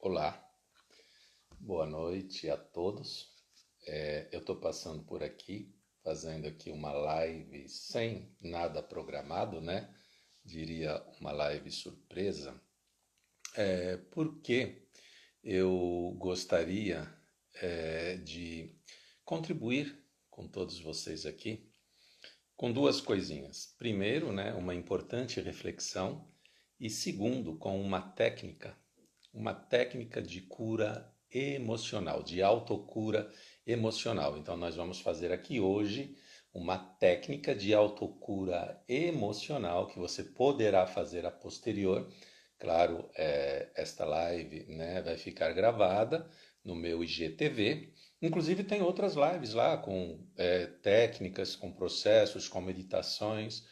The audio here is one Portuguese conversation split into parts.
Olá, boa noite a todos. Eu estou passando por aqui, fazendo aqui uma live sem nada programado, né? Diria uma live surpresa, porque eu gostaria de contribuir com todos vocês aqui com duas coisinhas. Primeiro, né, uma importante reflexão e segundo, com uma técnica de cura emocional, de autocura emocional. Então, nós vamos fazer aqui hoje uma técnica de autocura emocional que você poderá fazer a posterior. Claro, esta live, né, vai ficar gravada no meu IGTV. Inclusive, tem outras lives lá com técnicas, com processos, com meditações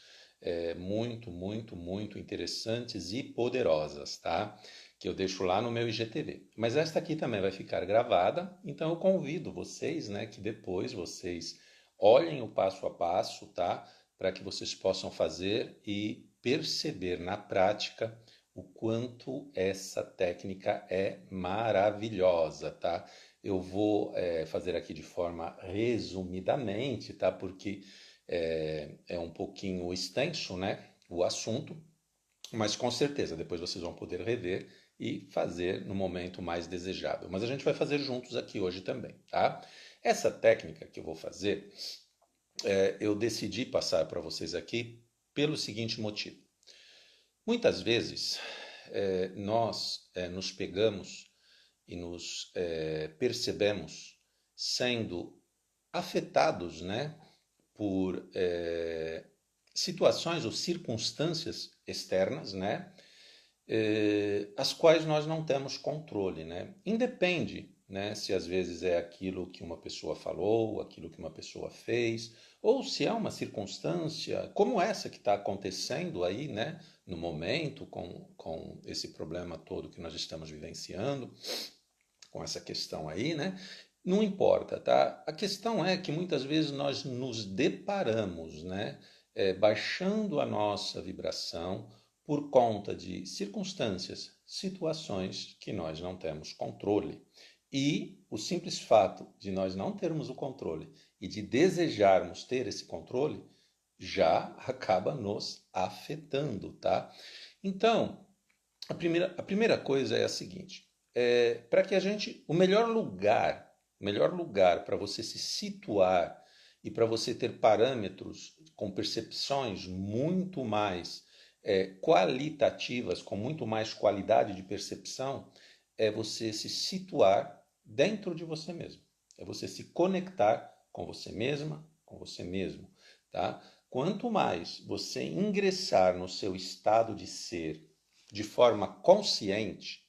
muito interessantes e poderosas, tá? Que eu deixo lá no meu IGTV. Mas esta aqui também vai ficar gravada, então eu convido vocês, né, que depois vocês olhem o passo a passo, tá? Para que vocês possam fazer e perceber na prática o quanto essa técnica é maravilhosa, tá? Eu vou fazer aqui de forma resumidamente, tá? Porque é um pouquinho extenso, né? O assunto, mas com certeza depois vocês vão poder rever e fazer no momento mais desejável. Mas a gente vai fazer juntos aqui hoje também, tá? Essa técnica que eu vou fazer, eu decidi passar para vocês aqui pelo seguinte motivo. Muitas vezes nós nos pegamos e nos percebemos sendo afetados, né, por situações ou circunstâncias externas, né, as quais nós não temos controle, né? Independe, né, se às vezes é aquilo que uma pessoa falou, aquilo que uma pessoa fez, ou se é uma circunstância como essa que está acontecendo aí, né, no momento, com esse problema todo que nós estamos vivenciando, com essa questão aí, né? Não importa, tá? A questão é que muitas vezes nós nos deparamos, né, baixando a nossa vibração por conta de circunstâncias, situações que nós não temos controle. E o simples fato de nós não termos o controle e de desejarmos ter esse controle já acaba nos afetando, tá? Então, a primeira coisa é a seguinte: para que a gente, o melhor lugar para você se situar e para você ter parâmetros com percepções muito mais qualitativas, com muito mais qualidade de percepção, é você se situar dentro de você mesmo. É você se conectar com você mesma, com você mesmo, tá? Quanto mais você ingressar no seu estado de ser de forma consciente,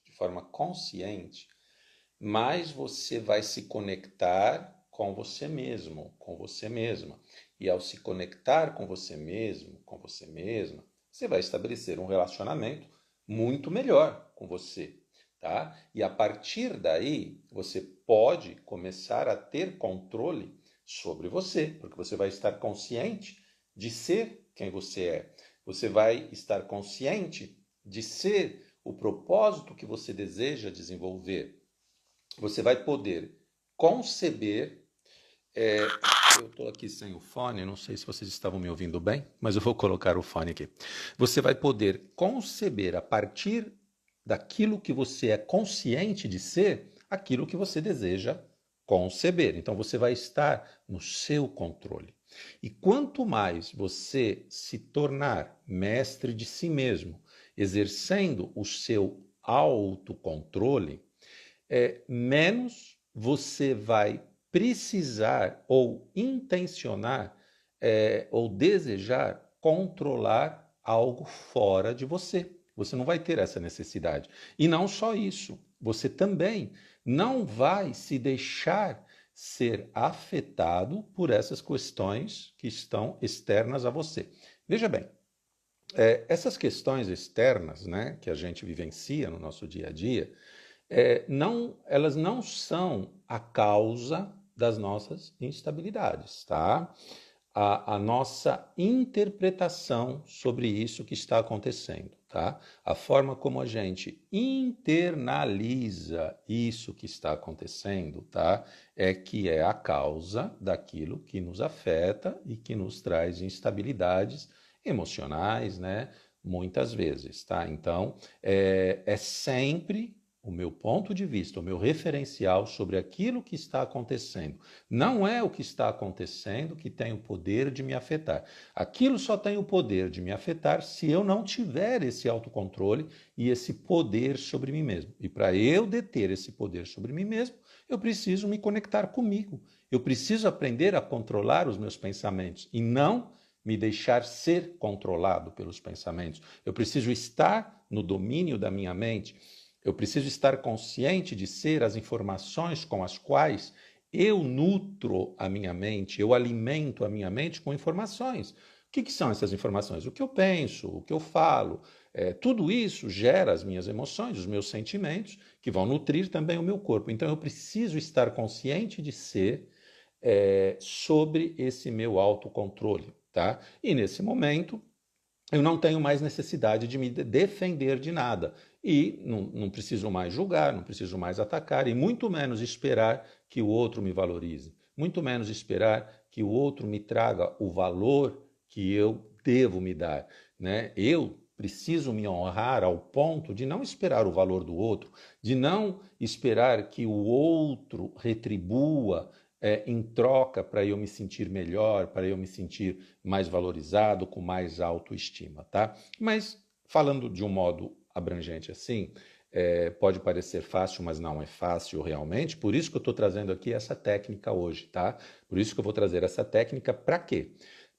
mais você vai se conectar com você mesmo, com você mesma. E ao se conectar com você mesmo, com você mesma, você vai estabelecer um relacionamento muito melhor com você, tá? E a partir daí, você pode começar a ter controle sobre você, porque você vai estar consciente de ser quem você é. Você vai estar consciente de ser o propósito que você deseja desenvolver. Você vai poder conceber. Eu estou aqui sem o fone, não sei se vocês estavam me ouvindo bem, mas eu vou colocar o fone aqui. Você vai poder conceber a partir daquilo que você é consciente de ser, aquilo que você deseja conceber. Então você vai estar no seu controle. E quanto mais você se tornar mestre de si mesmo, exercendo o seu autocontrole, menos você vai precisar ou intencionar ou desejar controlar algo fora de você. Você não vai ter essa necessidade. E não só isso, você também não vai se deixar ser afetado por essas questões que estão externas a você. Veja bem, essas questões externas, né, que a gente vivencia no nosso dia a dia, elas não são a causa das nossas instabilidades, tá? a nossa interpretação sobre isso que está acontecendo, tá? A forma como a gente internaliza isso que está acontecendo, tá? É que é a causa daquilo que nos afeta e que nos traz instabilidades emocionais, né? Muitas vezes, tá? Então, é sempre o meu ponto de vista, o meu referencial sobre aquilo que está acontecendo. Não é o que está acontecendo que tem o poder de me afetar. Aquilo só tem o poder de me afetar se eu não tiver esse autocontrole e esse poder sobre mim mesmo. E para eu deter esse poder sobre mim mesmo, eu preciso me conectar comigo. Eu preciso aprender a controlar os meus pensamentos e não me deixar ser controlado pelos pensamentos. Eu preciso estar no domínio da minha mente. Eu preciso estar consciente de ser as informações com as quais eu nutro a minha mente, eu alimento a minha mente com informações. O que são essas informações? O que eu penso, o que eu falo. Tudo isso gera as minhas emoções, os meus sentimentos, que vão nutrir também o meu corpo. Então eu preciso estar consciente de ser sobre esse meu autocontrole. Tá? E nesse momento, eu não tenho mais necessidade de me defender de nada. E não preciso mais julgar, não preciso mais atacar, e muito menos esperar que o outro me valorize. Muito menos esperar que o outro me traga o valor que eu devo me dar. Né? Eu preciso me honrar ao ponto de não esperar o valor do outro, de não esperar que o outro retribua em troca para eu me sentir melhor, para eu me sentir mais valorizado, com mais autoestima, tá? Mas falando de um modo abrangente assim, pode parecer fácil, mas não é fácil realmente, por isso que eu estou trazendo aqui essa técnica hoje, tá? Por isso que eu vou trazer essa técnica para quê?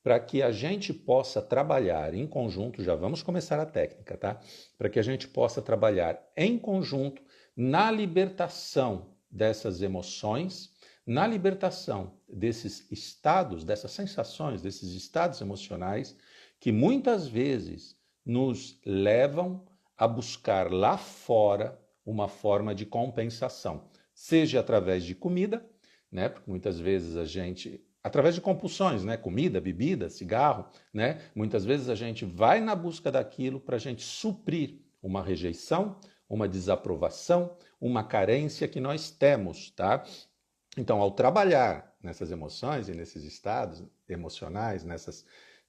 Para que a gente possa trabalhar em conjunto, já vamos começar a técnica, tá? Para que a gente possa trabalhar em conjunto na libertação dessas emoções, na libertação desses estados, dessas sensações, desses estados emocionais que muitas vezes nos levam a buscar lá fora uma forma de compensação, seja através de comida, né? Porque muitas vezes a gente, através de compulsões, né? Comida, bebida, cigarro, né? Muitas vezes a gente vai na busca daquilo para a gente suprir uma rejeição, uma desaprovação, uma carência que nós temos, tá? Então, ao trabalhar nessas emoções e nesses estados emocionais,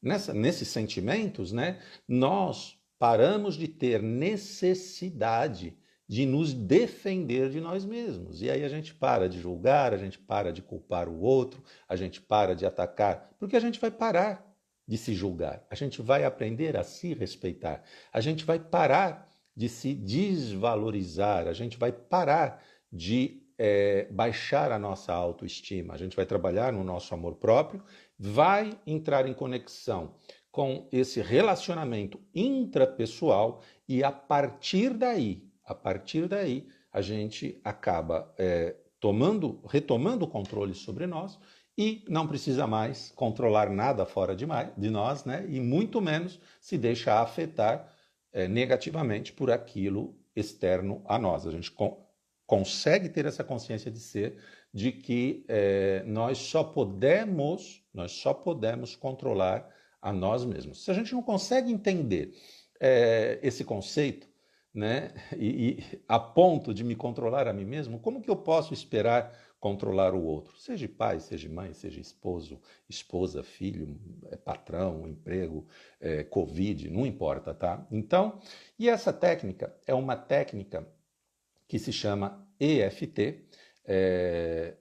nesses sentimentos, né, nós paramos de ter necessidade de nos defender de nós mesmos. E aí a gente para de julgar, a gente para de culpar o outro, a gente para de atacar, porque a gente vai parar de se julgar, a gente vai aprender a se respeitar, a gente vai parar de se desvalorizar, a gente vai parar de baixar a nossa autoestima, a gente vai trabalhar no nosso amor próprio, vai entrar em conexão com esse relacionamento intrapessoal e a partir daí, a gente acaba retomando o controle sobre nós e não precisa mais controlar nada fora de nós, né? E muito menos se deixa afetar negativamente por aquilo externo a nós. A gente consegue ter essa consciência de ser, de que nós só podemos controlar a nós mesmos. Se a gente não consegue entender esse conceito, né, e a ponto de me controlar a mim mesmo, como que eu posso esperar controlar o outro? Seja pai, seja mãe, seja esposo, esposa, filho, patrão, emprego, Covid, não importa, tá? Então, e essa técnica é uma técnica que se chama EFT,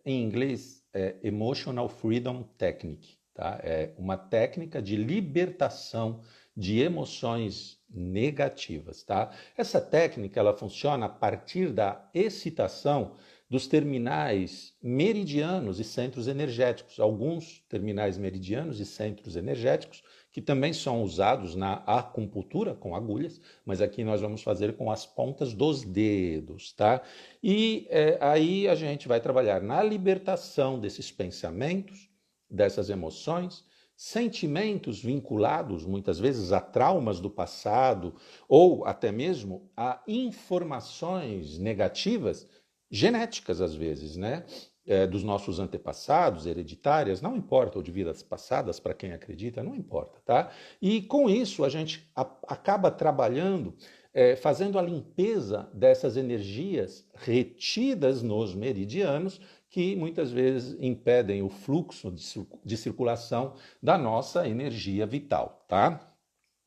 em inglês Emotional Freedom Technique, tá? É uma técnica de libertação de emoções negativas, tá? Essa técnica ela funciona a partir da excitação dos terminais meridianos e centros energéticos, alguns terminais meridianos e centros energéticos que também são usados na acupuntura com agulhas, mas aqui nós vamos fazer com as pontas dos dedos, tá? E aí a gente vai trabalhar na libertação desses pensamentos, dessas emoções, sentimentos vinculados muitas vezes a traumas do passado ou até mesmo a informações negativas, genéticas às vezes, né? dos nossos antepassados, hereditárias, não importa, ou de vidas passadas, para quem acredita, não importa, tá? E com isso a gente acaba trabalhando, fazendo a limpeza dessas energias retidas nos meridianos, que muitas vezes impedem o fluxo de circulação da nossa energia vital, tá?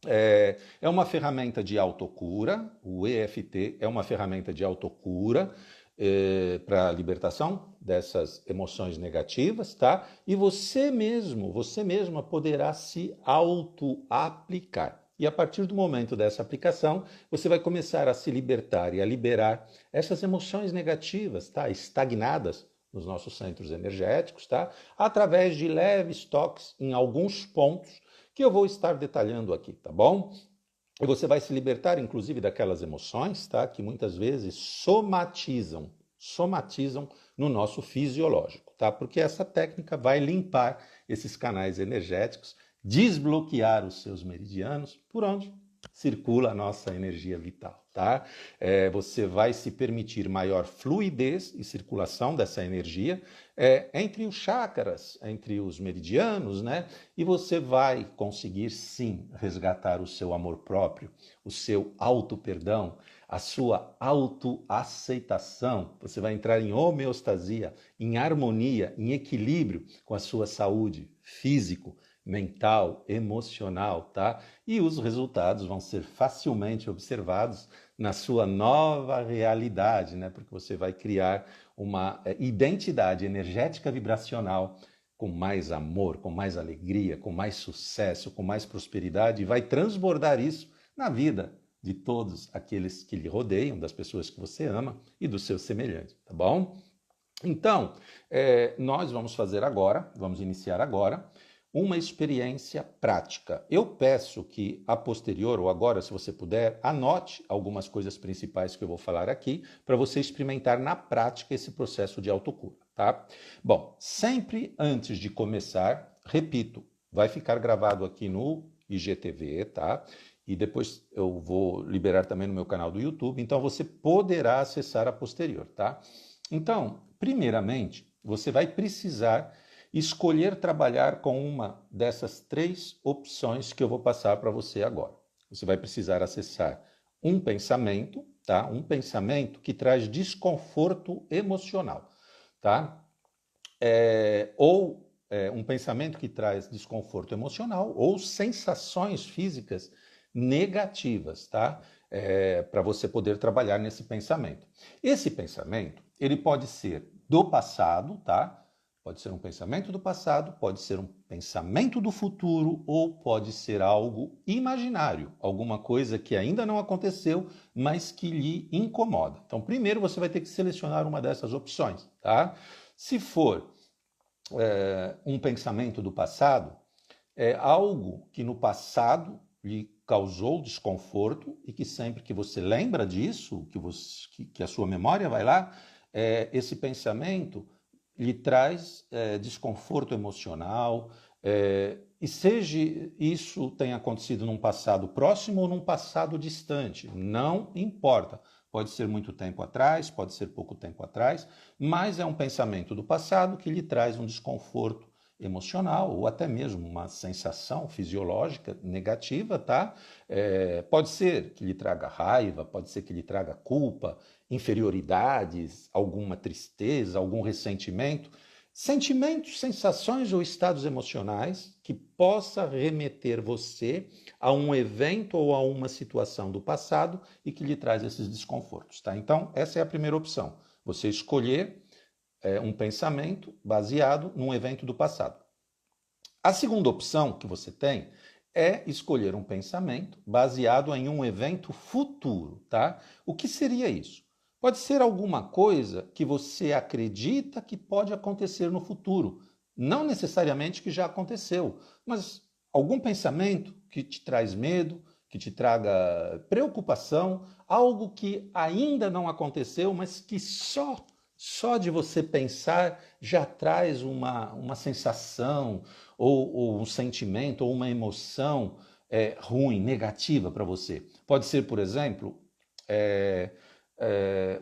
É uma ferramenta de autocura, o EFT é uma ferramenta de autocura para a libertação dessas emoções negativas, tá? E você mesmo, você mesma poderá se auto-aplicar. E a partir do momento dessa aplicação, você vai começar a se libertar e a liberar essas emoções negativas, tá? Estagnadas nos nossos centros energéticos, tá? Através de leves toques em alguns pontos que eu vou estar detalhando aqui, tá bom? E você vai se libertar, inclusive, daquelas emoções, tá? Que muitas vezes somatizam no nosso fisiológico, tá? Porque essa técnica vai limpar esses canais energéticos, desbloquear os seus meridianos, por onde circula a nossa energia vital, tá? Você vai se permitir maior fluidez e circulação dessa energia entre os chakras, entre os meridianos, né? E você vai conseguir, sim, resgatar o seu amor próprio, o seu auto-perdão, a sua autoaceitação. Você vai entrar em homeostasia, em harmonia, em equilíbrio com a sua saúde físico, mental, emocional, tá? E os resultados vão ser facilmente observados na sua nova realidade, né? Porque você vai criar uma identidade energética vibracional com mais amor, com mais alegria, com mais sucesso, com mais prosperidade, e vai transbordar isso na vida de todos aqueles que lhe rodeiam, das pessoas que você ama e do seu semelhante, tá bom? Então, nós vamos fazer agora, vamos iniciar agora, uma experiência prática. Eu peço que, a posterior ou agora, se você puder, anote algumas coisas principais que eu vou falar aqui, para você experimentar na prática esse processo de autocura, tá? Bom, sempre antes de começar, repito, vai ficar gravado aqui no IGTV, tá? E depois eu vou liberar também no meu canal do YouTube, então você poderá acessar a posterior, tá? Então, primeiramente, você vai precisar escolher trabalhar com uma dessas 3 opções que eu vou passar para você agora. Você vai precisar acessar um pensamento, tá? Um pensamento que traz desconforto emocional, tá? Um pensamento que traz desconforto emocional ou sensações físicas negativas, tá? Para você poder trabalhar nesse pensamento. Esse pensamento, ele pode ser do passado, tá? Pode ser um pensamento do passado, pode ser um pensamento do futuro ou pode ser algo imaginário, alguma coisa que ainda não aconteceu, mas que lhe incomoda. Então, primeiro você vai ter que selecionar uma dessas opções, tá? Se for um pensamento do passado, é algo que no passado lhe causou desconforto e que sempre que você lembra disso, que a sua memória vai lá, esse pensamento lhe traz desconforto emocional, e seja isso tenha acontecido num passado próximo ou num passado distante, não importa. Pode ser muito tempo atrás, pode ser pouco tempo atrás, mas é um pensamento do passado que lhe traz um desconforto emocional ou até mesmo uma sensação fisiológica negativa, tá? Pode ser que lhe traga raiva, pode ser que lhe traga culpa, inferioridades, alguma tristeza, algum ressentimento, sentimentos, sensações ou estados emocionais que possa remeter você a um evento ou a uma situação do passado e que lhe traz esses desconfortos, tá? Então, essa é a primeira opção. Você escolher um pensamento baseado num evento do passado. A segunda opção que você tem é escolher um pensamento baseado em um evento futuro, tá? O que seria isso? Pode ser alguma coisa que você acredita que pode acontecer no futuro, não necessariamente que já aconteceu, mas algum pensamento que te traz medo, que te traga preocupação, algo que ainda não aconteceu, mas que só de você pensar já traz uma sensação ou um sentimento ou uma emoção um pensamento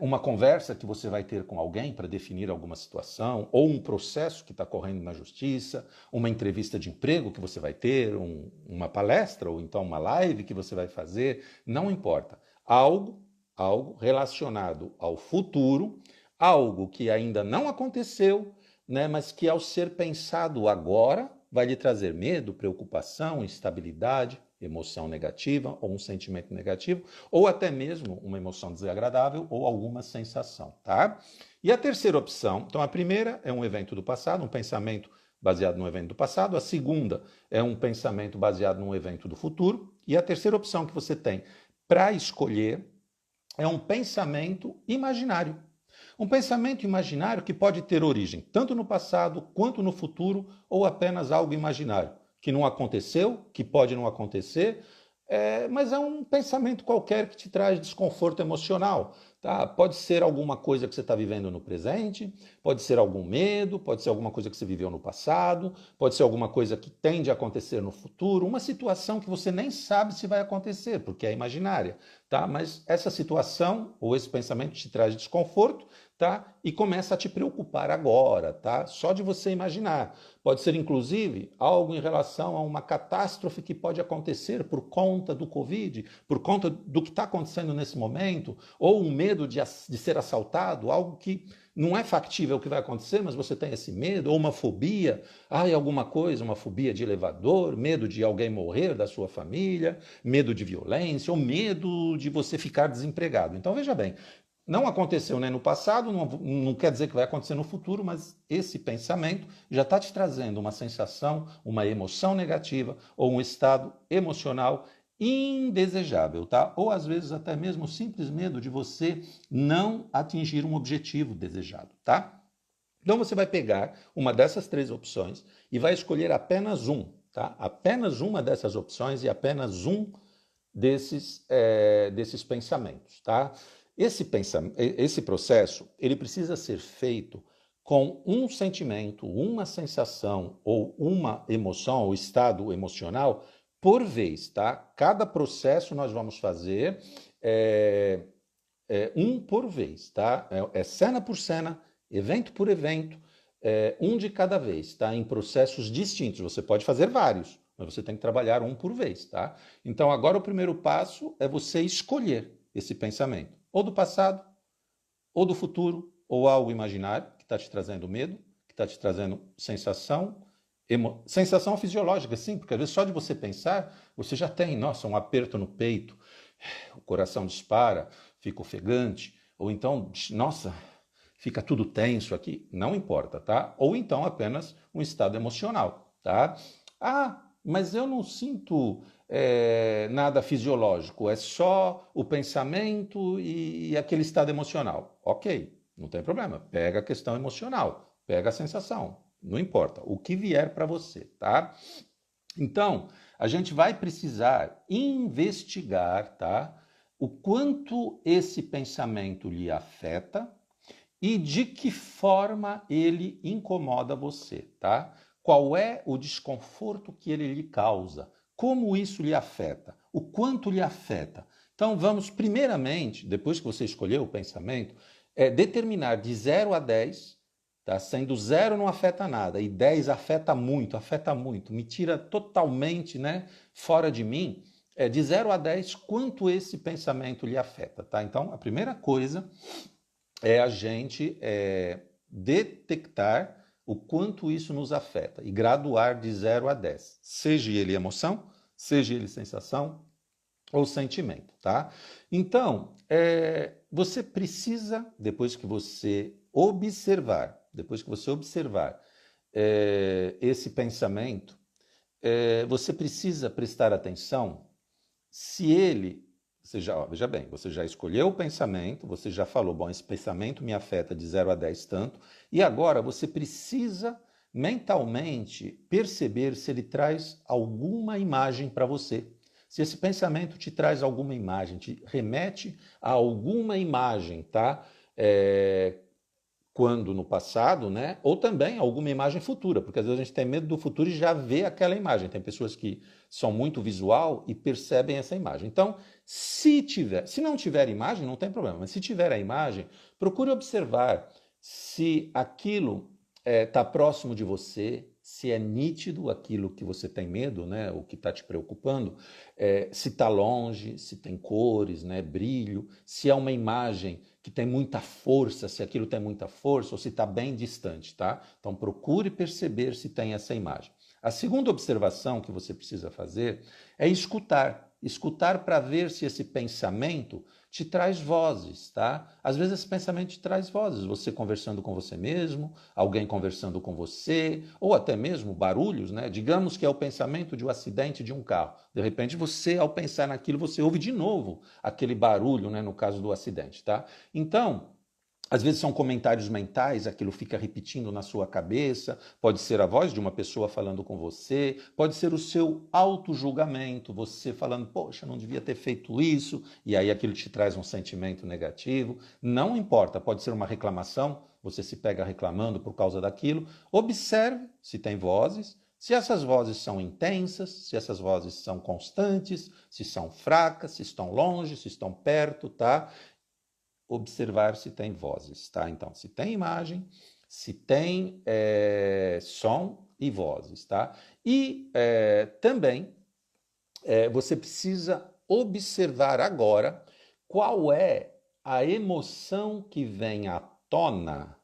uma conversa que você vai ter com alguém para definir alguma situação, ou um processo que está correndo na justiça, uma entrevista de emprego que você vai ter, uma palestra, ou então uma live que você vai fazer, não importa. Algo relacionado ao futuro, algo que ainda não aconteceu, né, mas que ao ser pensado agora vai lhe trazer medo, preocupação, instabilidade, emoção negativa ou um sentimento negativo, ou até mesmo uma emoção desagradável ou alguma sensação, tá? E a terceira opção, então a primeira é um evento do passado, um pensamento baseado no evento do passado, a segunda é um pensamento baseado num evento do futuro, e a terceira opção que você tem para escolher é um pensamento imaginário. Um pensamento imaginário que pode ter origem tanto no passado quanto no futuro, ou apenas algo imaginário, que não aconteceu, que pode não acontecer, mas é um pensamento qualquer que te traz desconforto emocional. Tá? Pode ser alguma coisa que você está vivendo no presente, pode ser algum medo, pode ser alguma coisa que você viveu no passado, pode ser alguma coisa que tende a acontecer no futuro, uma situação que você nem sabe se vai acontecer, porque é imaginária. Tá? Mas essa situação ou esse pensamento te traz desconforto, tá? E começa a te preocupar agora, tá? Só de você imaginar. Pode ser, inclusive, algo em relação a uma catástrofe que pode acontecer por conta do Covid, por conta do que está acontecendo nesse momento, ou um medo de ser assaltado, algo que não é factível o que vai acontecer, mas você tem esse medo, ou uma fobia, alguma coisa, uma fobia de elevador, medo de alguém morrer da sua família, medo de violência, ou medo de você ficar desempregado. Então, veja bem, não aconteceu nem no passado, não quer dizer que vai acontecer no futuro, mas esse pensamento já está te trazendo uma sensação, uma emoção negativa ou um estado emocional indesejável, tá? Ou às vezes até mesmo o simples medo de você não atingir um objetivo desejado, tá? Então você vai pegar uma dessas três opções e vai escolher apenas um, tá? Apenas uma dessas opções e apenas um desses pensamentos, tá? Esse processo, ele precisa ser feito com um sentimento, uma sensação ou uma emoção ou estado emocional por vez, tá? Cada processo nós vamos fazer um por vez, tá? É cena por cena, evento por evento, um de cada vez, tá? Em processos distintos. Você pode fazer vários, mas você tem que trabalhar um por vez, tá? Então agora o primeiro passo é você escolher esse pensamento, ou do passado, ou do futuro, ou algo imaginário que está te trazendo medo, que está te trazendo sensação, sensação fisiológica, sim, porque às vezes só de você pensar, você já tem, nossa, um aperto no peito, o coração dispara, fica ofegante, ou então, nossa, fica tudo tenso aqui, não importa, tá? Ou então apenas um estado emocional, tá? Mas eu não sinto nada fisiológico, é só o pensamento e aquele estado emocional. Ok, não tem problema, pega a questão emocional, pega a sensação, não importa, o que vier para você, tá? Então, a gente vai precisar investigar, tá? O quanto esse pensamento lhe afeta e de que forma ele incomoda você, tá? Qual é o desconforto que ele lhe causa? Como isso lhe afeta? O quanto lhe afeta? Então vamos, primeiramente, depois que você escolheu o pensamento, determinar de 0 a 10, tá? Sendo 0 não afeta nada e 10 afeta muito, me tira totalmente, né, fora de mim. De 0 a 10, quanto esse pensamento lhe afeta, tá? Então, a primeira coisa é a gente detectar o quanto isso nos afeta e graduar de 0 a 10, seja ele emoção, seja ele sensação ou sentimento, tá? Então, você precisa, depois que você observar esse pensamento, você precisa prestar atenção se ele... veja bem, você já escolheu o pensamento, você já falou, bom, esse pensamento me afeta de 0 a 10 tanto, e agora você precisa mentalmente perceber se ele traz alguma imagem para você. Se esse pensamento te traz alguma imagem, te remete a alguma imagem, tá? quando no passado, né? Ou também alguma imagem futura, porque às vezes a gente tem medo do futuro e já vê aquela imagem. Tem pessoas que são muito visual e percebem essa imagem. Então, se não tiver imagem, não tem problema, mas se tiver a imagem, procure observar se aquilo está próximo de você, se é nítido aquilo que você tem medo, né, o que está te preocupando, se está longe, se tem cores, né, brilho, se é uma imagem que tem muita força, se aquilo tem muita força ou se está bem distante, tá? Então procure perceber se tem essa imagem. A segunda observação que você precisa fazer é escutar. Escutar para ver se esse pensamento te traz vozes, tá? Às vezes esse pensamento te traz vozes, você conversando com você mesmo, alguém conversando com você, ou até mesmo barulhos, né? Digamos que é o pensamento de um acidente de um carro. De repente você, ao pensar naquilo, você ouve de novo aquele barulho, né? No caso do acidente, tá? Então, às vezes são comentários mentais, aquilo fica repetindo na sua cabeça, pode ser a voz de uma pessoa falando com você, pode ser o seu auto-julgamento, você falando, poxa, não devia ter feito isso, e aí aquilo te traz um sentimento negativo. Não importa, pode ser uma reclamação, você se pega reclamando por causa daquilo. Observe se tem vozes, se essas vozes são intensas, se essas vozes são constantes, se são fracas, se estão longe, se estão perto, tá? Observar se tem vozes, tá? Então, se tem imagem, se tem som e vozes, tá? E também você precisa observar agora qual é a emoção que vem à tona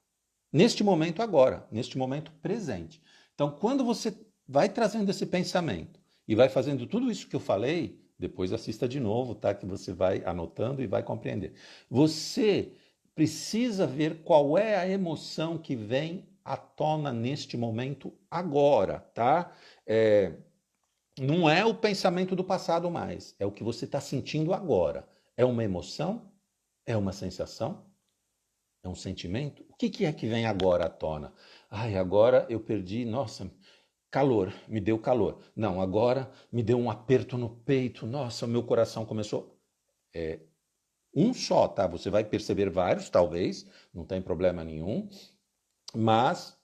neste momento agora, neste momento presente. Então, quando você vai trazendo esse pensamento e vai fazendo tudo isso que eu falei, depois assista de novo, tá? Que você vai anotando e vai compreender. Você precisa ver qual é a emoção que vem à tona neste momento agora, tá? Não é o pensamento do passado mais, é o que você está sentindo agora. É uma emoção? É uma sensação? É um sentimento? O que é que vem agora à tona? Ai, agora eu perdi, nossa, calor, me deu calor. Não, agora me deu um aperto no peito. Nossa, o meu coração começou. É um só, tá? Você vai perceber vários, talvez, não tem problema nenhum, mas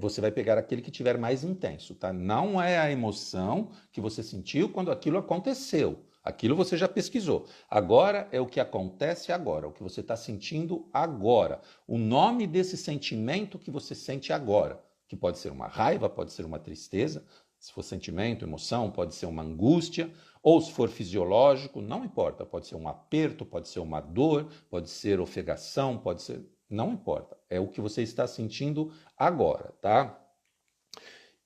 você vai pegar aquele que tiver mais intenso, tá? Não é a emoção que você sentiu quando aquilo aconteceu. Aquilo você já pesquisou. Agora é o que acontece agora, o que você está sentindo agora. O nome desse sentimento que você sente agora, que pode ser uma raiva, pode ser uma tristeza, se for sentimento, emoção, pode ser uma angústia, ou se for fisiológico, não importa, pode ser um aperto, pode ser uma dor, pode ser ofegação, pode ser. Não importa, é o que você está sentindo agora, tá?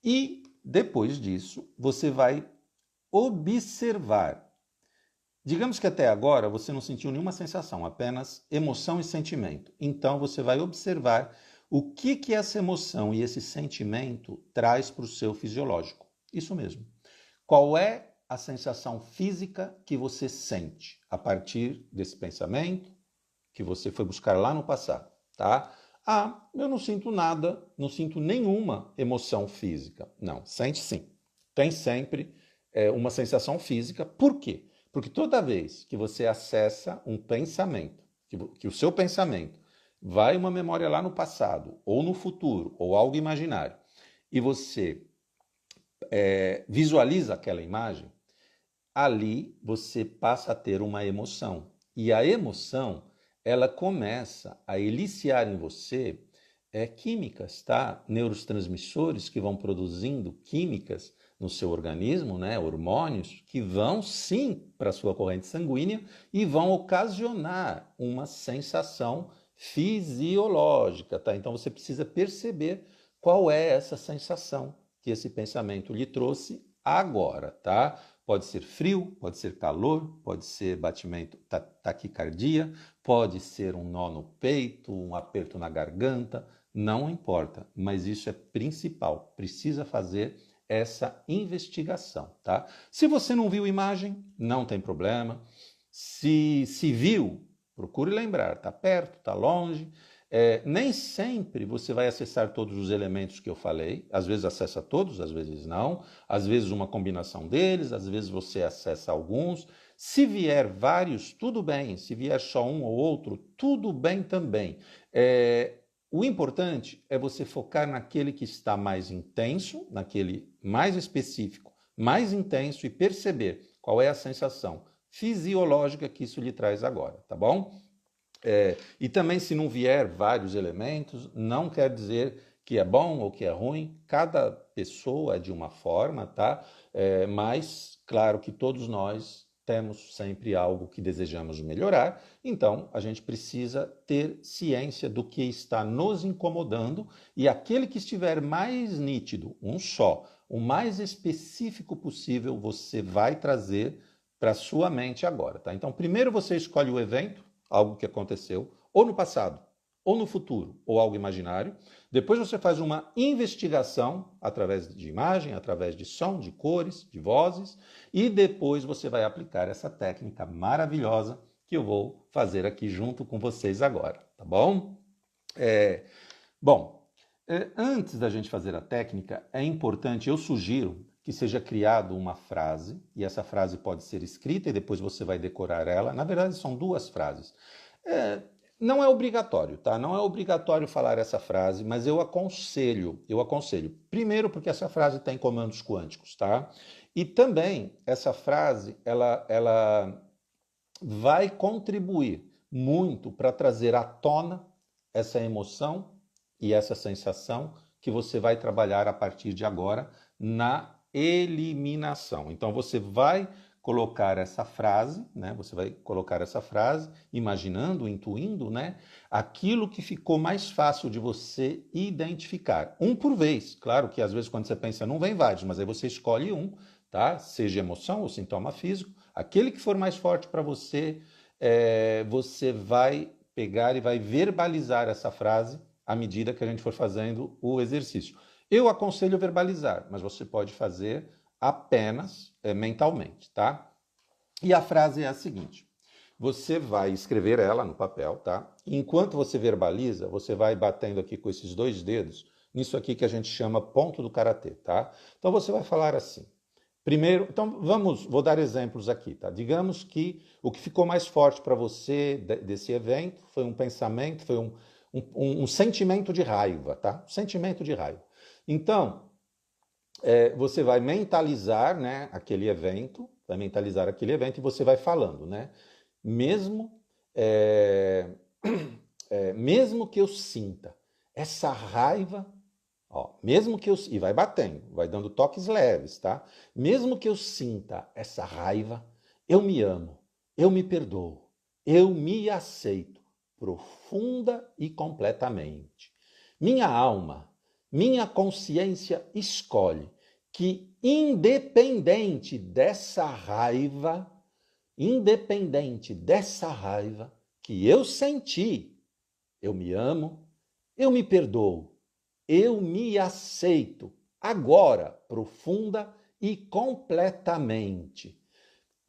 E depois disso, você vai observar. Digamos que até agora você não sentiu nenhuma sensação, apenas emoção e sentimento. Então você vai observar o que essa emoção e esse sentimento traz para o seu fisiológico. Isso mesmo. Qual é a sensação física que você sente a partir desse pensamento que você foi buscar lá no passado, tá? Ah, eu não sinto nada, não sinto nenhuma emoção física. Não, sente sim. Tem sempre uma sensação física. Por quê? Porque toda vez que você acessa um pensamento, que o seu pensamento vai uma memória lá no passado, ou no futuro, ou algo imaginário, e você visualiza aquela imagem, ali você passa a ter uma emoção. E a emoção, ela começa a eliciar em você químicas, tá? Neurotransmissores que vão produzindo químicas no seu organismo, né? Hormônios que vão sim para a sua corrente sanguínea e vão ocasionar uma sensação fisiológica, tá? Então você precisa perceber qual é essa sensação que esse pensamento lhe trouxe agora, tá? Pode ser frio, pode ser calor, pode ser batimento, taquicardia, pode ser um nó no peito, um aperto na garganta, não importa, mas isso é principal, precisa fazer essa investigação, tá? Se você não viu imagem, não tem problema. Se viu, procure lembrar, tá perto, tá longe. Nem sempre você vai acessar todos os elementos que eu falei, às vezes acessa todos, às vezes não, às vezes uma combinação deles, às vezes você acessa alguns. Se vier vários, tudo bem, se vier só um ou outro, tudo bem também. o importante é você focar naquele que está mais intenso, naquele mais específico, mais intenso e perceber qual é a sensação fisiológica que isso lhe traz agora, tá bom? E também, se não vier vários elementos, não quer dizer que é bom ou que é ruim, cada pessoa é de uma forma, tá? Mas, claro que todos nós temos sempre algo que desejamos melhorar, então a gente precisa ter ciência do que está nos incomodando e aquele que estiver mais nítido, um só, o mais específico possível, você vai trazer para sua mente agora, tá? Então, primeiro você escolhe o evento, algo que aconteceu, ou no passado, ou no futuro, ou algo imaginário. Depois você faz uma investigação através de imagem, através de som, de cores, de vozes, e depois você vai aplicar essa técnica maravilhosa que eu vou fazer aqui junto com vocês agora, tá bom? Antes da gente fazer a técnica, é importante, eu sugiro que seja criado uma frase, e essa frase pode ser escrita e depois você vai decorar ela. Na verdade, são duas frases. Não é obrigatório, tá? Não é obrigatório falar essa frase, mas eu aconselho. Primeiro, porque essa frase tem comandos quânticos, tá? E também, essa frase, ela vai contribuir muito para trazer à tona essa emoção e essa sensação que você vai trabalhar a partir de agora na eliminação. Então você vai colocar essa frase, né? Você vai colocar essa frase, imaginando, intuindo, né? Aquilo que ficou mais fácil de você identificar. Um por vez. Claro que às vezes quando você pensa não vem vários, mas aí você escolhe um, tá? Seja emoção ou sintoma físico. Aquele que for mais forte para você, você vai pegar e vai verbalizar essa frase à medida que a gente for fazendo o exercício. Eu aconselho verbalizar, mas você pode fazer apenas mentalmente, tá? E a frase é a seguinte: você vai escrever ela no papel, tá? E enquanto você verbaliza, você vai batendo aqui com esses dois dedos nisso aqui que a gente chama ponto do karatê, tá? Então você vai falar assim. Primeiro, então vou dar exemplos aqui, tá? Digamos que o que ficou mais forte para você desse evento foi um pensamento, foi um sentimento de raiva, tá? Sentimento de raiva. Então, você vai mentalizar, né, aquele evento, e você vai falando, né? Mesmo, mesmo que eu sinta essa raiva, ó, mesmo que eu, e vai batendo, vai dando toques leves, tá? Mesmo que eu sinta essa raiva, eu me amo, eu me perdoo, eu me aceito profunda e completamente. Minha alma, minha consciência escolhe que independente dessa raiva que eu senti, eu me amo, eu me perdoo, eu me aceito agora, profunda e completamente.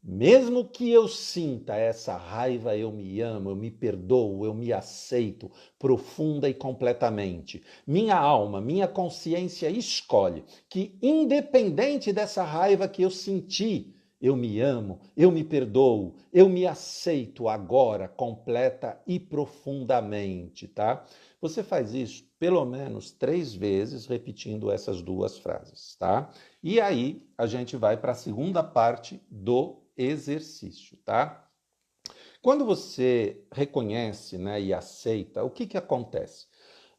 Mesmo que eu sinta essa raiva, eu me amo, eu me perdoo, eu me aceito profunda e completamente. Minha alma, minha consciência escolhe que, independente dessa raiva que eu senti, eu me amo, eu me perdoo, eu me aceito agora, completa e profundamente, tá? Você faz isso pelo menos 3 vezes, repetindo essas duas frases, tá? E aí a gente vai para a segunda parte do exercício, tá? Quando você reconhece, né, e aceita, o que acontece?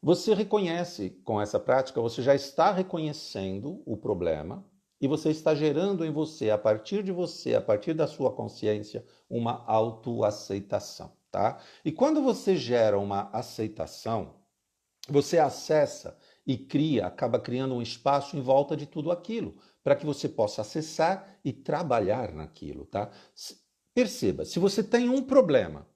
Você reconhece com essa prática, você já está reconhecendo o problema e você está gerando em você, a partir de você, a partir da sua consciência, uma autoaceitação, tá? E quando você gera uma aceitação, você acessa e cria, acaba criando um espaço em volta de tudo aquilo, para que você possa acessar e trabalhar naquilo, tá? Perceba, se você tem um problema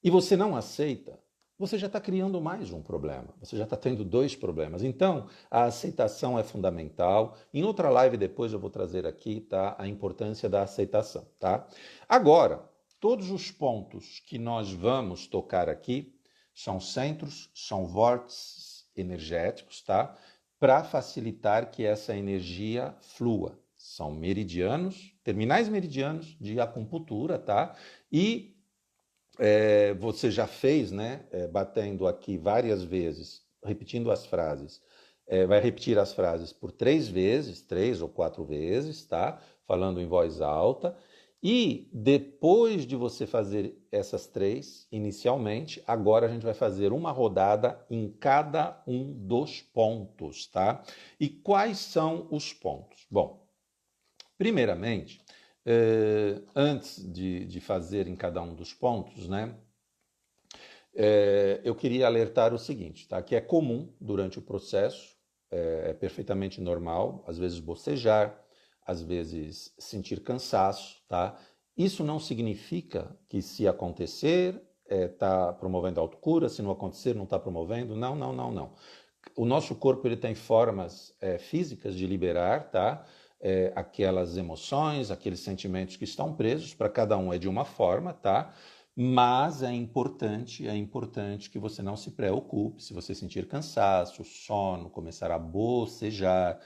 e você não aceita, você já está criando mais um problema, você já está tendo 2 problemas. Então, a aceitação é fundamental. Em outra live depois eu vou trazer aqui, tá, a importância da aceitação, tá? Agora, todos os pontos que nós vamos tocar aqui são centros, são vórtices energéticos, tá? Para facilitar que essa energia flua. São meridianos, terminais meridianos de acupuntura, tá? E Você já fez, né? Batendo aqui várias vezes, repetindo as frases. Vai repetir as frases por 3 vezes, 3 ou 4 vezes, tá? Falando em voz alta. E depois de você fazer essas 3, inicialmente, agora a gente vai fazer uma rodada em cada um dos pontos, tá? E quais são os pontos? Bom, primeiramente, antes de fazer em cada um dos pontos, né? Eu queria alertar o seguinte, tá? Que é comum durante o processo, é perfeitamente normal, às vezes bocejar, às vezes sentir cansaço, tá? Isso não significa que se acontecer, está promovendo autocura, se não acontecer, não está promovendo. Não, não, não, não. O nosso corpo ele tem formas físicas de liberar, tá? Aquelas emoções, aqueles sentimentos que estão presos, para cada um é de uma forma, tá? Mas é importante que você não se preocupe se você sentir cansaço, sono, começar a bocejar,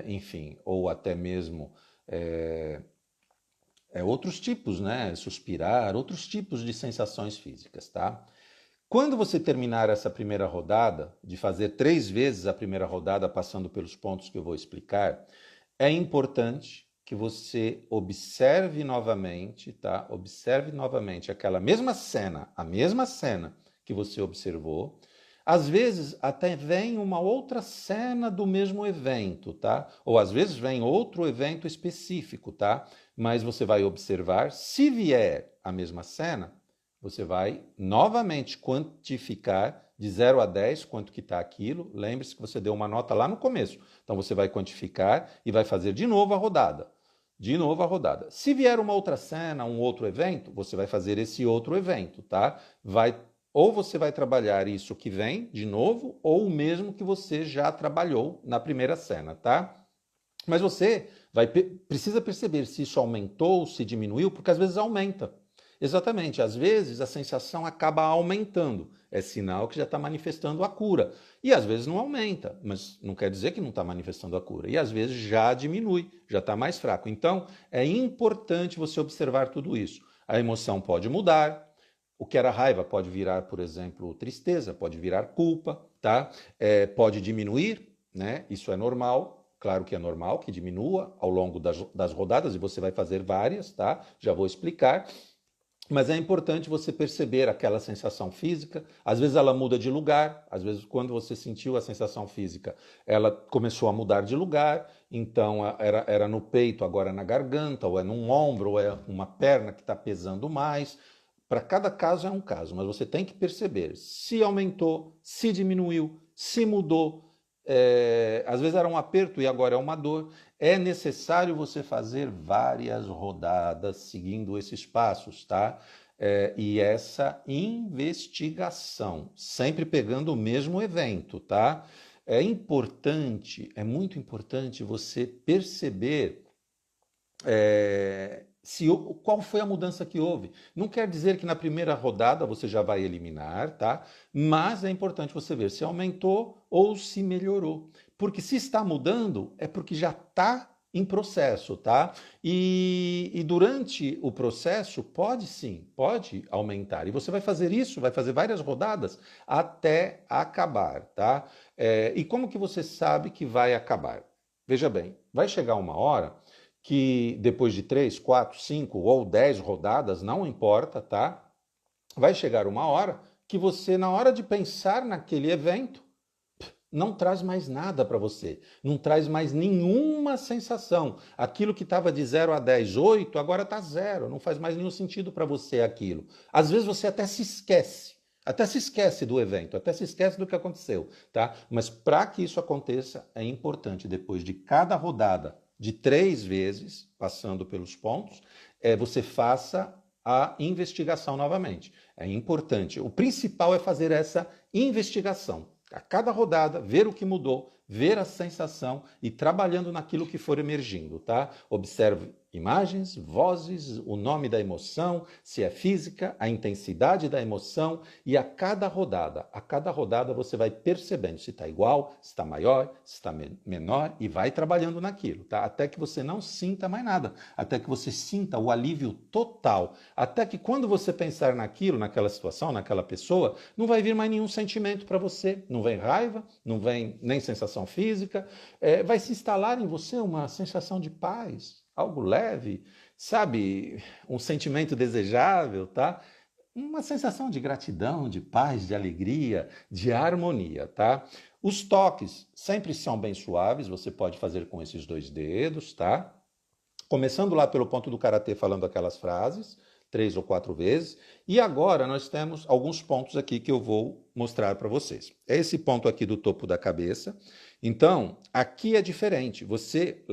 enfim, ou até mesmo outros tipos, né? Suspirar, outros tipos de sensações físicas, tá? Quando você terminar essa primeira rodada, de fazer 3 vezes a primeira rodada, passando pelos pontos que eu vou explicar, é importante que você observe novamente, tá? Observe novamente aquela mesma cena, a mesma cena que você observou. Às vezes até vem uma outra cena do mesmo evento, tá? Ou às vezes vem outro evento específico, tá? Mas você vai observar, se vier a mesma cena, você vai novamente quantificar de 0 a 10 quanto que está aquilo. Lembre-se que você deu uma nota lá no começo. Então você vai quantificar e vai fazer de novo a rodada. De novo a rodada. Se vier uma outra cena, um outro evento, você vai fazer esse outro evento, tá? Ou você vai trabalhar isso que vem de novo, ou o mesmo que você já trabalhou na primeira cena, tá? Mas você precisa perceber se isso aumentou, se diminuiu, porque às vezes aumenta. Exatamente, às vezes a sensação acaba aumentando, é sinal que já está manifestando a cura. E às vezes não aumenta, mas não quer dizer que não está manifestando a cura. E às vezes já diminui, já está mais fraco. Então é importante você observar tudo isso. A emoção pode mudar, o que era raiva pode virar, por exemplo, tristeza, pode virar culpa, tá? Pode diminuir, né? Isso é normal. Claro que é normal que diminua ao longo das rodadas, e você vai fazer várias, tá? Já vou explicar. Mas é importante você perceber aquela sensação física. Às vezes ela muda de lugar, às vezes quando você sentiu a sensação física, ela começou a mudar de lugar, então era no peito, agora é na garganta, ou é num ombro, ou é uma perna que está pesando mais. Para cada caso é um caso, mas você tem que perceber se aumentou, se diminuiu, se mudou. Às vezes era um aperto e agora é uma dor. É necessário você fazer várias rodadas seguindo esses passos, tá? E essa investigação, sempre pegando o mesmo evento, tá? É importante, é muito importante você perceber qual foi a mudança que houve. Não quer dizer que na primeira rodada você já vai eliminar, tá? Mas é importante você ver se aumentou ou se melhorou. Porque se está mudando, é porque já está em processo, tá? E durante o processo, pode sim, pode aumentar. E você vai fazer isso, vai fazer várias rodadas até acabar, tá? E como que você sabe que vai acabar? Veja bem, vai chegar uma hora que depois de 3, 4, 5 ou 10 rodadas, não importa, tá? Vai chegar uma hora que você, na hora de pensar naquele evento, não traz mais nada para você, não traz mais nenhuma sensação. Aquilo que estava de 0 a 10, 8, agora está 0, não faz mais nenhum sentido para você aquilo. Às vezes você até se esquece do evento, até se esquece do que aconteceu, tá? Mas para que isso aconteça, é importante, depois de cada rodada, de 3 vezes, passando pelos pontos, você faça a investigação novamente. É importante. O principal é fazer essa investigação. A cada rodada, ver o que mudou, ver a sensação e trabalhando naquilo que for emergindo, tá? Observe imagens, vozes, o nome da emoção, se é física, a intensidade da emoção, e a cada rodada você vai percebendo se está igual, se está maior, se está menor, e vai trabalhando naquilo, tá? Até que você não sinta mais nada, até que você sinta o alívio total, até que quando você pensar naquilo, naquela situação, naquela pessoa, não vai vir mais nenhum sentimento para você, não vem raiva, não vem nem sensação física, vai se instalar em você uma sensação de paz, algo leve, sabe? Um sentimento desejável, tá? Uma sensação de gratidão, de paz, de alegria, de harmonia, tá? Os toques sempre são bem suaves, você pode fazer com esses 2 dedos, tá? Começando lá pelo ponto do karatê falando aquelas frases, 3 ou 4 vezes. E agora nós temos alguns pontos aqui que eu vou mostrar para vocês. É esse ponto aqui do topo da cabeça. Então, aqui é diferente. Você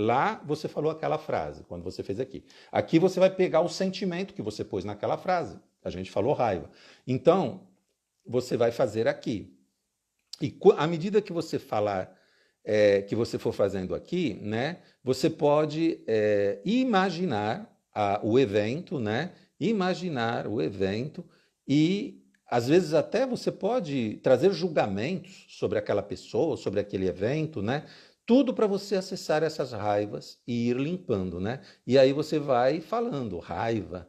falou aquela frase, quando você fez aqui. Aqui você vai pegar o sentimento que você pôs naquela frase. A gente falou raiva. Então, você vai fazer aqui. E à medida que você falar, que você for fazendo aqui, né, você pode imaginar o evento, né, imaginar o evento e às vezes até você pode trazer julgamentos sobre aquela pessoa, sobre aquele evento, né? Tudo para você acessar essas raivas e ir limpando, né? E aí você vai falando, raiva,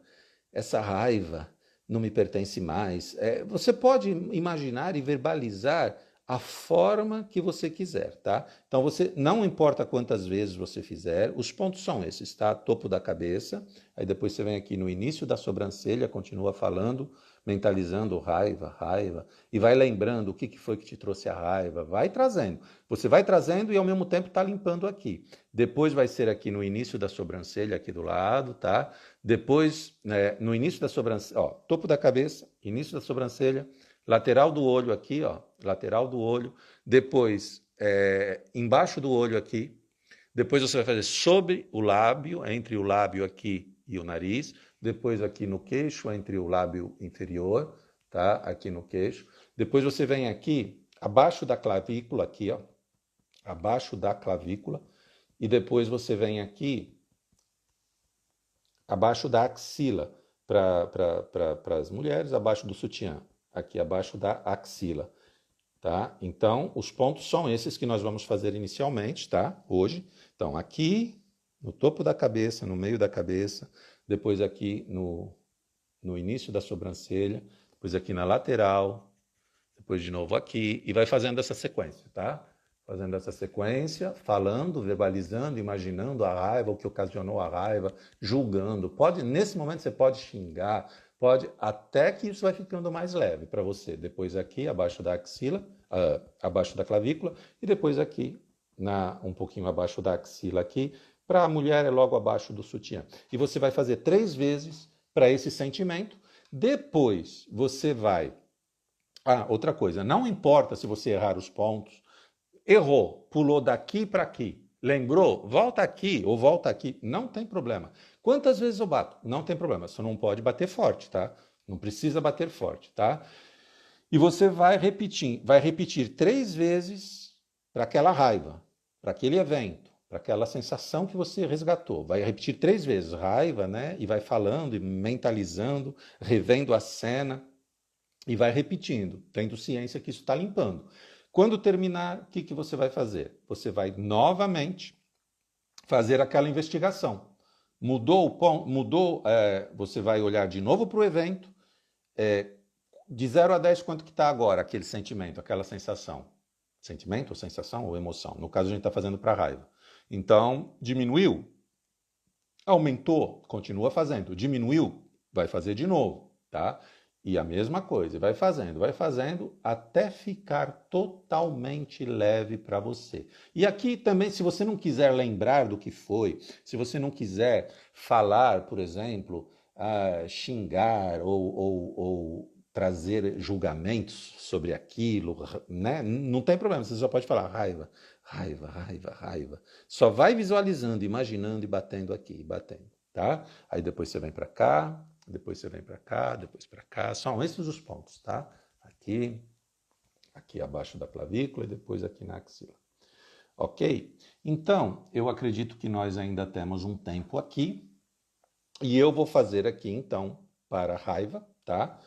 essa raiva não me pertence mais. Você pode imaginar e verbalizar a forma que você quiser, tá? Então você não importa quantas vezes você fizer, os pontos são esses, tá? Topo da cabeça, aí depois você vem aqui no início da sobrancelha, continua falando, mentalizando raiva, raiva, e vai lembrando o que foi que te trouxe a raiva, vai trazendo. Você vai trazendo e ao mesmo tempo está limpando aqui. Depois vai ser aqui no início da sobrancelha, aqui do lado, tá? Depois, no início da sobrancelha, ó, topo da cabeça, início da sobrancelha, lateral do olho aqui, ó, lateral do olho, depois embaixo do olho aqui, depois você vai fazer sobre o lábio, entre o lábio aqui e o nariz, depois aqui no queixo, entre o lábio inferior, tá? Aqui no queixo. Depois você vem aqui, abaixo da clavícula, aqui, ó, abaixo da clavícula, e depois você vem aqui, abaixo da axila, para as mulheres, abaixo do sutiã, aqui abaixo da axila, tá? Então, os pontos são esses que nós vamos fazer inicialmente, tá? Hoje. Então, aqui, no topo da cabeça, no meio da cabeça, depois aqui no início da sobrancelha, depois aqui na lateral, depois de novo aqui, e vai fazendo essa sequência, tá? Fazendo essa sequência, falando, verbalizando, imaginando a raiva, o que ocasionou a raiva, julgando. Nesse momento você pode xingar, pode, até que isso vai ficando mais leve para você. Depois aqui, abaixo da axila, abaixo da clavícula, e depois aqui, um pouquinho abaixo da axila aqui. Para a mulher é logo abaixo do sutiã. E você vai fazer 3 vezes para esse sentimento. Depois você vai... outra coisa, não importa se você errar os pontos, errou, pulou daqui para aqui, lembrou, volta aqui ou volta aqui, não tem problema. Quantas vezes eu bato? Não tem problema, você não pode bater forte, tá? Não precisa bater forte, tá? E você vai repetir 3 vezes para aquela raiva, para aquele evento, para aquela sensação que você resgatou. Vai repetir 3 vezes raiva, né? E vai falando e mentalizando, revendo a cena e vai repetindo, tendo ciência que isso está limpando. Quando terminar, o que você vai fazer? Você vai novamente fazer aquela investigação. Mudou o ponto, você vai olhar de novo para o evento, de 0 a 10, quanto que está agora aquele sentimento, aquela sensação? Sentimento, ou sensação, ou emoção? No caso, a gente está fazendo para raiva. Então, diminuiu? Aumentou? Continua fazendo. Diminuiu? Vai fazer de novo, tá? E a mesma coisa, vai fazendo até ficar totalmente leve para você. E aqui também, se você não quiser lembrar do que foi, se você não quiser falar, por exemplo, xingar ou trazer julgamentos sobre aquilo, né? Não tem problema, você só pode falar raiva, raiva, raiva, raiva. Só vai visualizando, imaginando e batendo aqui, batendo, tá? Aí depois você vem para cá, depois você vem para cá, depois para cá. São esses os pontos, tá? Aqui, aqui abaixo da clavícula e depois aqui na axila. Ok? Então, eu acredito que nós ainda temos um tempo aqui, E eu vou fazer aqui, então, para a raiva, tá?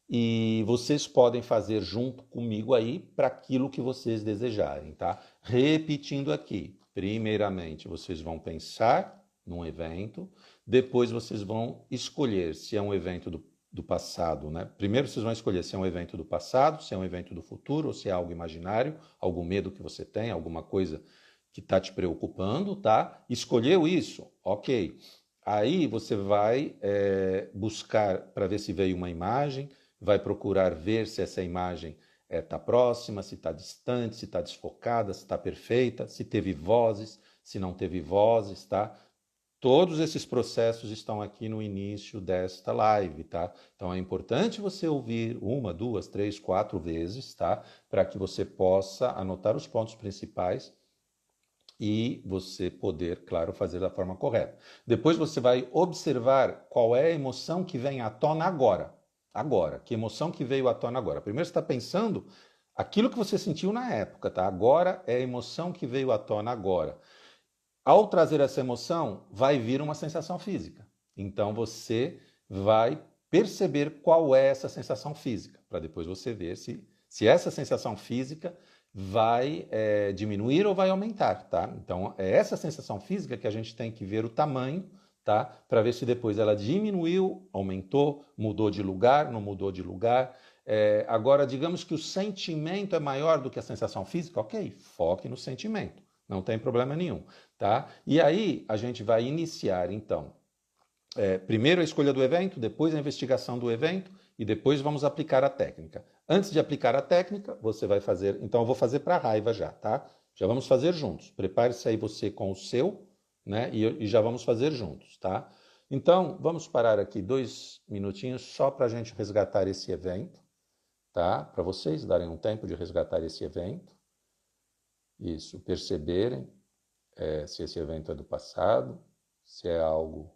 E vocês podem fazer junto comigo aí para aquilo que vocês desejarem, tá? Repetindo aqui, primeiramente vocês vão pensar num evento, depois vocês vão escolher se é um evento do passado, né? Primeiro vocês vão escolher se é um evento do passado, se é um evento do futuro, ou se é algo imaginário, algum medo que você tem, alguma coisa que está te preocupando, tá? Escolheu isso? Ok. Aí você vai buscar para ver se veio uma imagem, vai procurar ver se essa imagem está próxima, se está distante, se está desfocada, se está perfeita, se teve vozes, se não teve vozes, tá? Todos esses processos estão aqui no início desta live, tá? Então é importante você ouvir uma, duas, três, quatro vezes, tá? Para que você possa anotar os pontos principais e você poder, claro, fazer da forma correta. Depois você vai observar qual é a emoção que vem à tona agora. Agora, que emoção que veio à tona agora? Primeiro você está pensando aquilo que você sentiu na época, tá? Agora é a emoção que veio à tona agora. Ao trazer essa emoção, vai vir uma sensação física. Então você vai perceber qual é essa sensação física, para depois você ver se essa sensação física vai diminuir ou vai aumentar, tá? Então é essa sensação física que a gente tem que ver o tamanho, tá? Para ver se depois ela diminuiu, aumentou, mudou de lugar, não mudou de lugar. Agora, digamos que o sentimento é maior do que a sensação física, ok? Foque no sentimento, não tem problema nenhum, tá? E aí a gente vai iniciar, então, primeiro a escolha do evento, depois a investigação do evento e depois vamos aplicar a técnica. Antes de aplicar a técnica, você vai fazer... Então eu vou fazer para a raiva já, tá? Já vamos fazer juntos. Prepare-se aí você com o seu, né? E já vamos fazer juntos, tá? Então, vamos parar aqui 2 minutinhos só para a gente resgatar esse evento, tá? Para vocês darem um tempo de resgatar esse evento. Isso, perceberem se esse evento é do passado, se é algo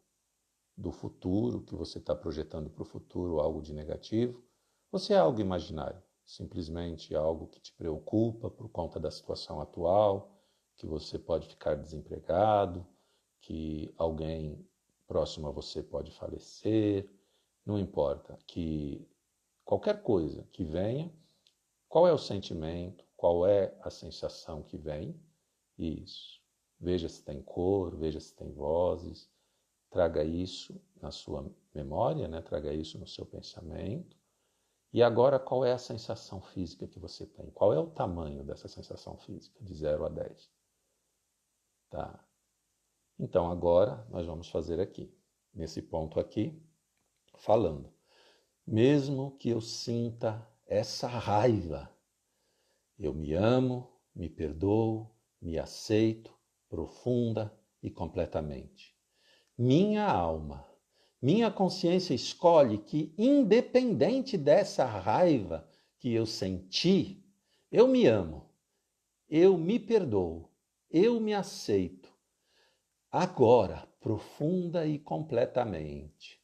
do futuro, que você está projetando para o futuro algo de negativo, ou se é algo imaginário, simplesmente algo que te preocupa por conta da situação atual, que você pode ficar desempregado, que alguém próximo a você pode falecer, não importa, que qualquer coisa que venha, qual é o sentimento, qual é a sensação que vem, isso. Veja se tem cor, veja se tem vozes, traga isso na sua memória, né? Traga isso no seu pensamento. E agora, qual é a sensação física que você tem? Qual é o tamanho dessa sensação física, de 0 a 10? Tá. Então, agora, nós vamos fazer aqui, nesse ponto aqui, falando. Mesmo que eu sinta essa raiva, eu me amo, me perdoo, me aceito profunda e completamente. Minha alma, minha consciência escolhe que, independente dessa raiva que eu senti, eu me amo, eu me perdoo, eu me aceito, agora, profunda e completamente.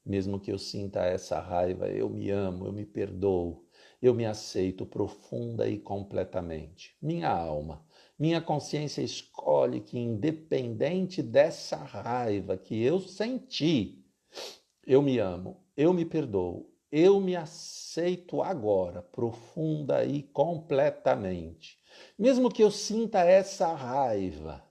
Mesmo que eu sinta essa raiva, eu me amo, eu me perdoo, eu me aceito profunda e completamente. Minha alma, minha consciência escolhe que, independente dessa raiva que eu senti, eu me amo, eu me perdoo, eu me aceito agora, profunda e completamente. Mesmo que eu sinta essa raiva,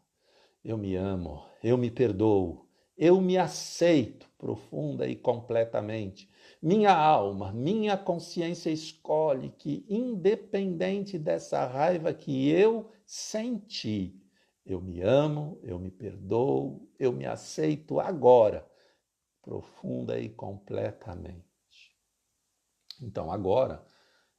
eu me amo, eu me perdoo, eu me aceito profunda e completamente. Minha alma, minha consciência escolhe que, independente dessa raiva que eu senti, eu me amo, eu me perdoo, eu me aceito agora, profunda e completamente. Então, agora,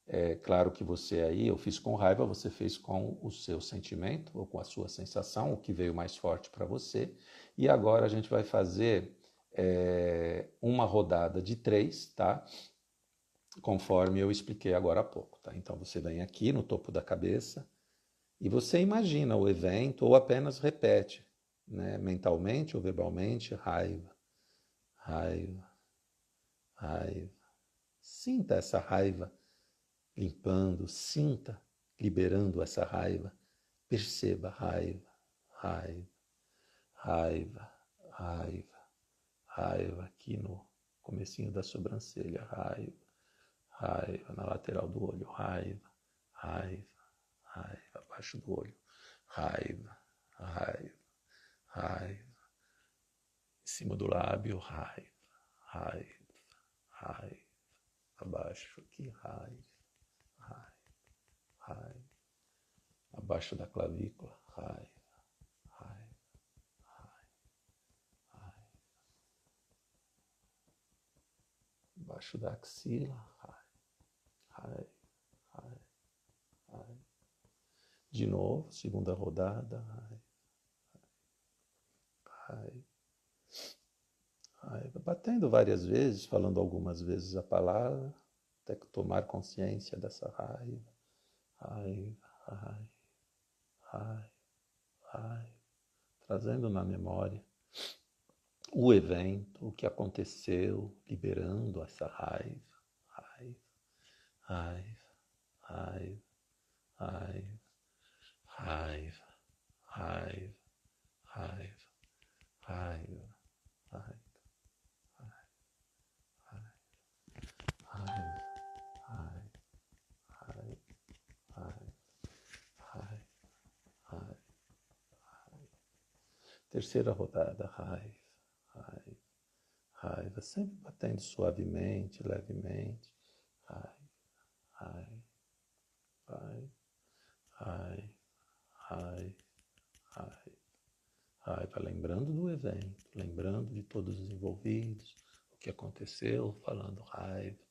é claro que você aí, eu fiz com raiva, você fez com o seu sentimento ou com a sua sensação, o que veio mais forte para você. E agora a gente vai fazer uma rodada de 3, tá? Conforme eu expliquei agora há pouco, tá? Então você vem aqui no topo da cabeça e você imagina o evento ou apenas repete, né? Mentalmente ou verbalmente, raiva, raiva, raiva. Sinta essa raiva limpando, sinta, liberando essa raiva. Perceba raiva, raiva, raiva, raiva, raiva aqui no comecinho da sobrancelha, raiva, raiva na lateral do olho, raiva, raiva, raiva abaixo do olho, raiva, raiva, raiva, em cima do lábio, raiva, raiva, raiva, abaixo aqui, raiva, raiva, raiva, abaixo da clavícula, raiva, raiva, raiva, raiva, abaixo da axila, raiva, raiva, raiva, raiva. De novo, segunda rodada, raiva, raiva, raiva. Batendo várias vezes, falando algumas vezes a palavra, até que tomar consciência dessa raiva, raiva, raiva, raiva, raiva, trazendo na memória o evento, o que aconteceu, liberando essa raiva, raiva, raiva, raiva, raiva, raiva, raiva, raiva, raiva, raiva, raiva, raiva, raiva, raiva, raiva. Terceira rodada, raiva, raiva, raiva, sempre batendo suavemente, levemente, raiva, raiva, raiva, raiva, raiva, raiva, raiva, lembrando do evento, lembrando de todos os envolvidos, o que aconteceu, falando raiva,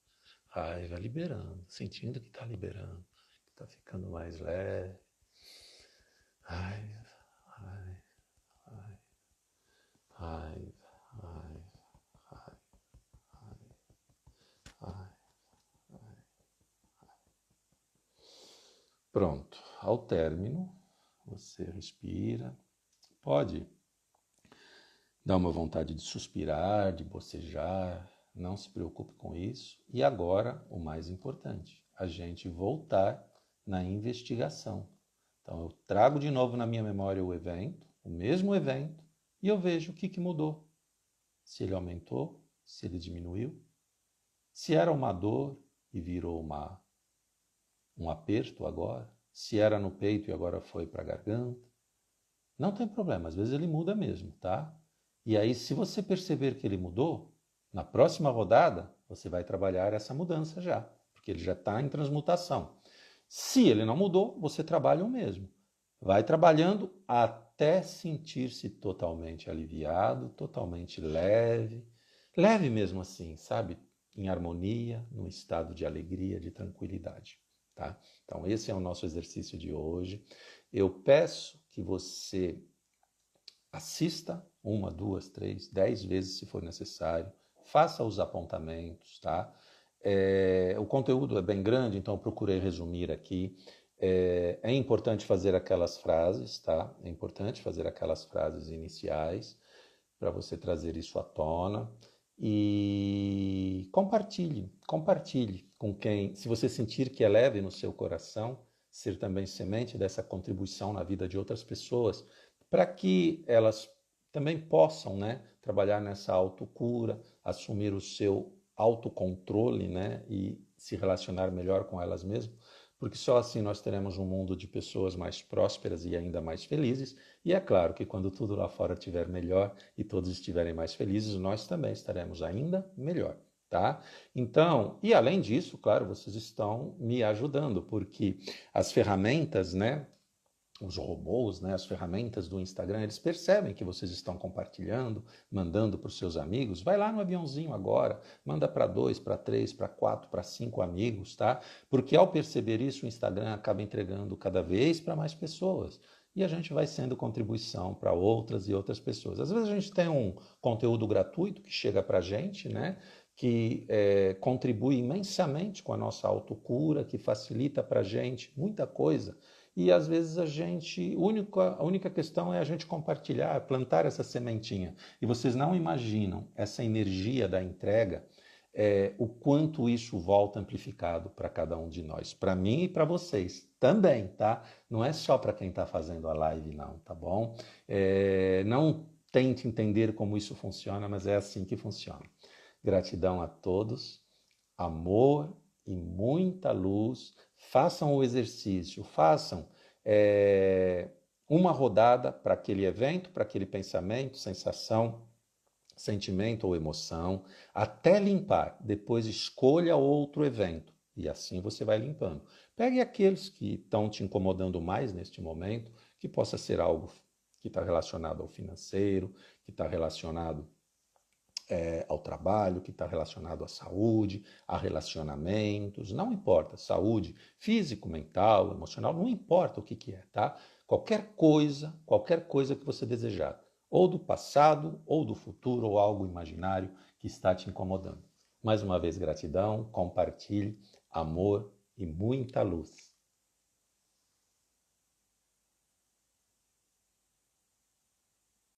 raiva, liberando, sentindo que está liberando, que está ficando mais leve, raiva, raiva, raiva, raiva, raiva, raiva, raiva, raiva. Pronto, ao término, você respira, pode dar uma vontade de suspirar, de bocejar, não se preocupe com isso. E agora, o mais importante, a gente voltar na investigação. Então, eu trago de novo na minha memória o evento, o mesmo evento, e eu vejo o que mudou. Se ele aumentou, se ele diminuiu, se era uma dor e virou um aperto agora, se era no peito e agora foi para a garganta. Não tem problema, às vezes ele muda mesmo, tá? E aí, se você perceber que ele mudou, na próxima rodada, você vai trabalhar essa mudança já, porque ele já está em transmutação. Se ele não mudou, você trabalha o mesmo. Vai trabalhando até sentir-se totalmente aliviado, totalmente leve. Leve mesmo assim, sabe? Em harmonia, num estado de alegria, de tranquilidade. Tá? Então, esse é o nosso exercício de hoje. Eu peço que você assista 1, 2, 3, 10 vezes se for necessário. Faça os apontamentos, tá? O conteúdo é bem grande, então eu procurei resumir aqui. É importante fazer aquelas frases, tá? É importante fazer aquelas frases iniciais para você trazer isso à tona. E compartilhe com quem, se você sentir que é leve no seu coração, ser também semente dessa contribuição na vida de outras pessoas, para que elas também possam, né, trabalhar nessa autocura, assumir o seu autocontrole, né, e se relacionar melhor com elas mesmas, porque só assim nós teremos um mundo de pessoas mais prósperas e ainda mais felizes. E é claro que quando tudo lá fora estiver melhor e todos estiverem mais felizes, nós também estaremos ainda melhor, tá? Então, e além disso, claro, vocês estão me ajudando, porque as ferramentas, né, os robôs, né, as ferramentas do Instagram, eles percebem que vocês estão compartilhando, mandando para os seus amigos. Vai lá no aviãozinho agora, manda para 2, para 3, para 4, para 5 amigos, tá? Porque ao perceber isso, o Instagram acaba entregando cada vez para mais pessoas. E a gente vai sendo contribuição para outras e outras pessoas. Às vezes a gente tem um conteúdo gratuito que chega para a gente, né? Que contribui imensamente com a nossa autocura, que facilita para a gente muita coisa. E às vezes a única questão é a gente compartilhar, plantar essa sementinha. E vocês não imaginam essa energia da entrega, o quanto isso volta amplificado para cada um de nós, para mim e para vocês também, tá? Não é só para quem está fazendo a live não, tá bom? Não tente entender como isso funciona, mas é assim que funciona. Gratidão a todos, amor e muita luz. Façam o exercício, façam uma rodada para aquele evento, para aquele pensamento, sensação, sentimento ou emoção, até limpar. Depois escolha outro evento e assim você vai limpando. Pegue aqueles que estão te incomodando mais neste momento, que possa ser algo que está relacionado ao financeiro, que está relacionado ao trabalho, que está relacionado à saúde, a relacionamentos, não importa, saúde físico, mental, emocional, não importa o que é, tá? Qualquer coisa que você desejar, ou do passado, ou do futuro, ou algo imaginário que está te incomodando. Mais uma vez, gratidão, compartilhe, amor e muita luz.